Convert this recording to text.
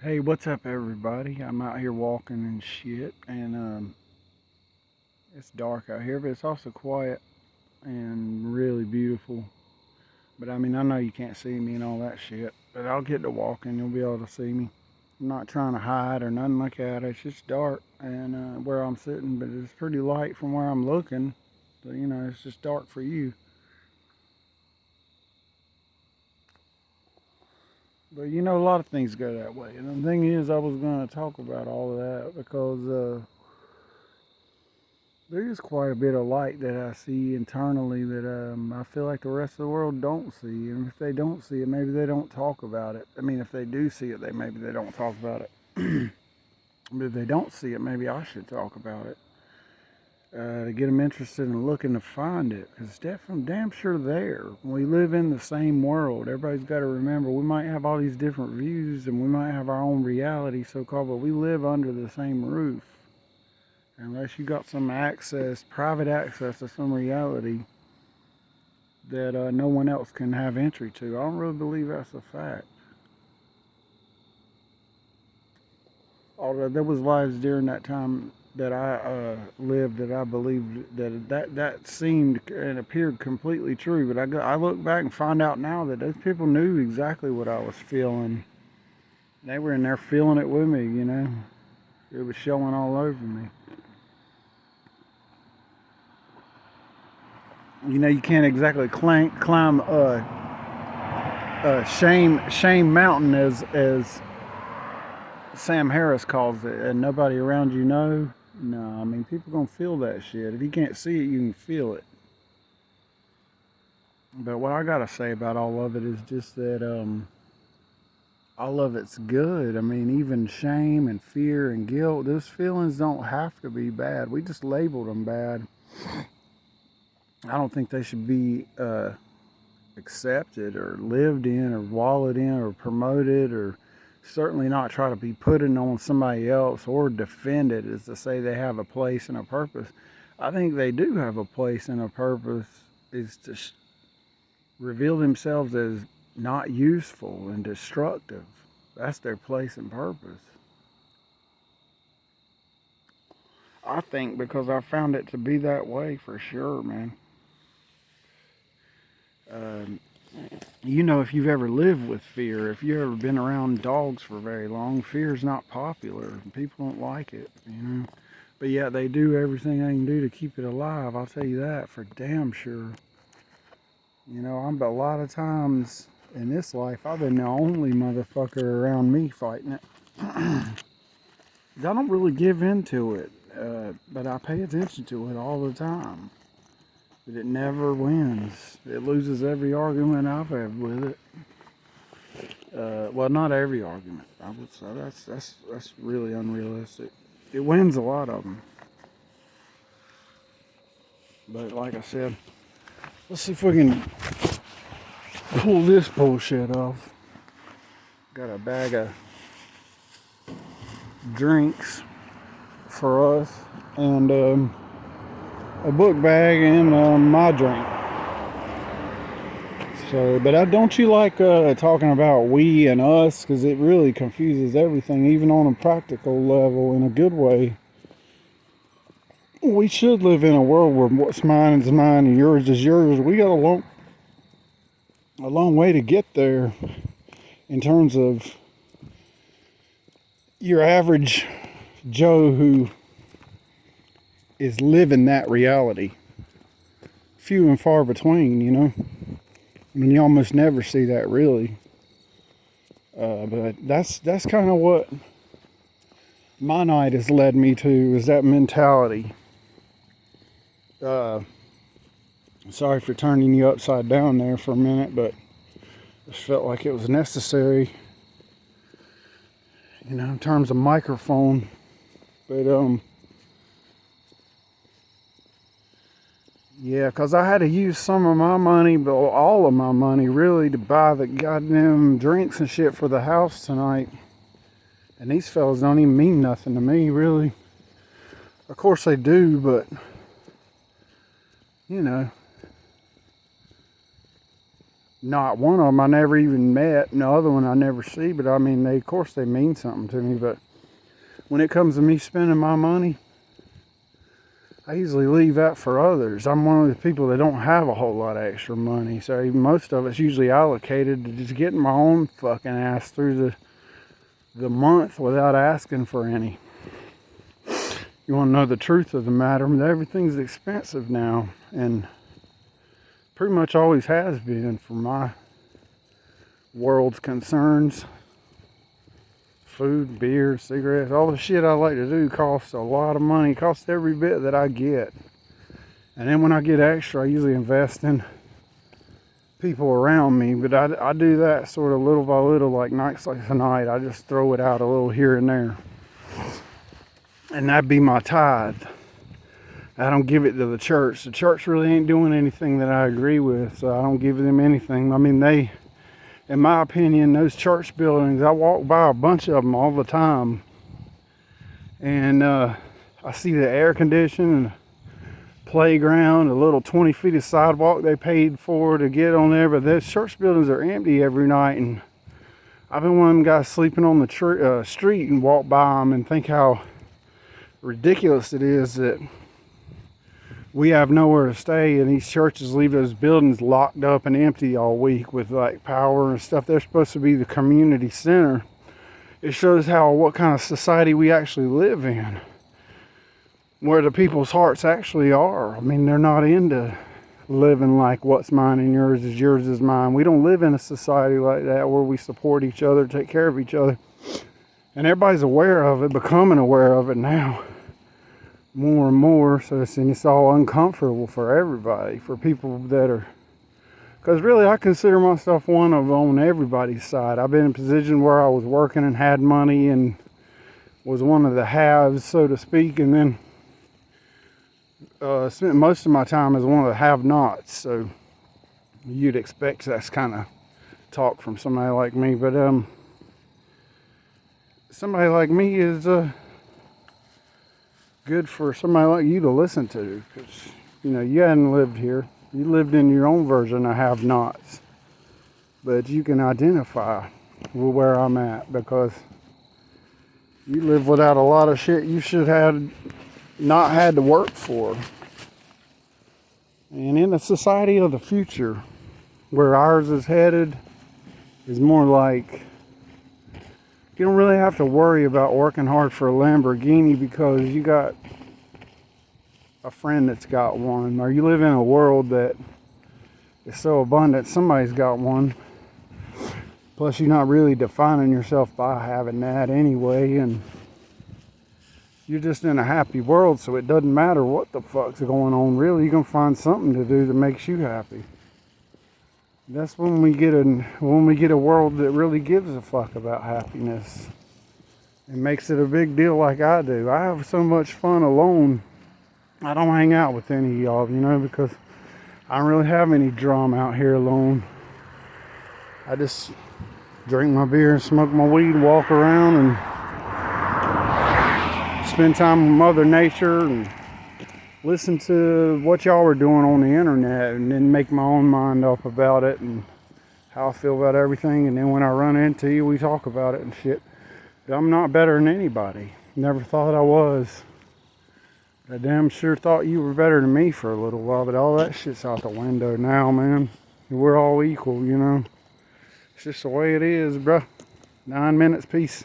Hey, what's up, everybody? I'm out here walking and shit, and it's dark out here, but it's also quiet and really beautiful. But I mean, I know you can't see me and all that shit, but I'll get to walking, you'll be able to see me. I'm not trying to hide or nothing like that. It's just dark, and where I'm sitting, but it's pretty light from where I'm looking. So, it's just dark for you. But a lot of things go that way. And the thing is, I was going to talk about all of that because there is quite a bit of light that I see internally that I feel like the rest of the world don't see. And if they don't see it, maybe they don't talk about it. I mean, if they do see it, maybe they don't talk about it. But if they don't see it, maybe I should talk about it to get them interested in looking to find it. Because it's definitely damn sure there. We live in the same world. Everybody's got to remember we might have all these different views and we might have our own reality, so-called, but we live under the same roof. Unless you got some access, private access to some reality that no one else can have entry to. I don't really believe that's a fact. Although there was lives during that time that I lived that I believed that seemed and appeared completely true. But I look back and find out now that those people knew exactly what I was feeling. They were in there feeling it with me. It was showing all over me. You can't exactly climb shame mountain as Sam Harris calls it, and nobody around you know. No, I mean, people gonna feel that shit. If you can't see it, you can feel it. But what I gotta say about all of it is just that all of it's good. I mean, even shame and fear and guilt, those feelings don't have to be bad. We just labeled them bad. I don't think they should be accepted or lived in or wallowed in or promoted, or certainly not try to be put in on somebody else or defended as to say they have a place and a purpose. I think they do have a place and a purpose, is to reveal themselves as not useful and destructive. That's their place and purpose. I think because I found it to be that way for sure, man. Um, if you've ever lived with fear, if you've ever been around dogs for very long, fear is not popular. People don't like it. But yeah, they do everything they can do to keep it alive. I'll tell you that for damn sure. I'm a lot of times in this life, I've been the only motherfucker around me fighting it. I don't really give into it, but I pay attention to it all the time. But it never wins. It loses every argument I've had with it. Well, not every argument. I would say that's really unrealistic. It wins a lot of them. But like I said, let's see if we can pull this bullshit off. Got a bag of drinks for us and a book bag and my drink. So, but don't you like talking about we and us? Because it really confuses everything, even on a practical level, in a good way. We should live in a world where what's mine is mine and yours is yours. We got a long way to get there in terms of your average Joe who is living that reality. Few and far between. I mean, you almost never see that really. But that's kind of what my night has led me to, is that mentality. Sorry for turning you upside down there for a minute, but I just felt like it was necessary, in terms of microphone. But yeah, because I had to use some of my money, but all of my money really, to buy the goddamn drinks and shit for the house tonight. And these fellas don't even mean nothing to me, really. Of course they do, but, Not one of them I never even met, and the other one I never see, but I mean, of course they mean something to me, but when it comes to me spending my money, I usually leave that for others. I'm one of the people that don't have a whole lot of extra money, so most of it's usually allocated to just getting my own fucking ass through the month without asking for any. You want to know the truth of the matter? Everything's expensive now, and pretty much always has been for my world's concerns. Food, beer, cigarettes, all the shit I like to do costs a lot of money. It costs every bit that I get. And then when I get extra, I usually invest in people around me. But I do that sort of little by little, like nights like tonight. I just throw it out a little here and there. And that'd be my tithe. I don't give it to the church. The church really ain't doing anything that I agree with, so I don't give them anything. I mean, in my opinion, those church buildings, I walk by a bunch of them all the time. And I see the air conditioning, playground, a little 20 feet of sidewalk they paid for to get on there. But those church buildings are empty every night. And I've been one of them guys sleeping on the street and walk by them and think how ridiculous it is that we have nowhere to stay, and these churches leave those buildings locked up and empty all week with like power and stuff. They're supposed to be the community center. It shows what kind of society we actually live in, where the people's hearts actually are. I mean, they're not into living like what's mine and yours is mine. We don't live in a society like that where we support each other, take care of each other. And everybody's aware of it, becoming aware of it now. More and more, so it's all uncomfortable for everybody, for people that are, because really I consider myself one of on everybody's side. I've been in a position where I was working and had money and was one of the haves, so to speak, and then spent most of my time as one of the have-nots. So you'd expect that's kind of talk from somebody like me, but somebody like me is good for somebody like you to listen to, because you hadn't lived here. You lived in your own version of have-nots, but you can identify with where I'm at, because you live without a lot of shit you should have not had to work for. And in a society of the future, where ours is headed, is more like you don't really have to worry about working hard for a Lamborghini because you got a friend that's got one, or you live in a world that is so abundant somebody's got one. Plus you're not really defining yourself by having that anyway, and you're just in a happy world, so it doesn't matter what the fuck's going on. Really, you're gonna find something to do that makes you happy. That's when we get a world that really gives a fuck about happiness and makes it a big deal like I do. I have so much fun alone. I don't hang out with any of y'all, because I don't really have any drama out here alone. I just drink my beer and smoke my weed, walk around and spend time with Mother Nature and listen to what y'all are doing on the internet, and then make my own mind up about it and how I feel about everything. And then when I run into you, we talk about it and shit. But I'm not better than anybody. Never thought I was. I damn sure thought you were better than me for a little while, but all that shit's out the window now, man. We're all equal, It's just the way it is, bruh. 9 minutes, peace.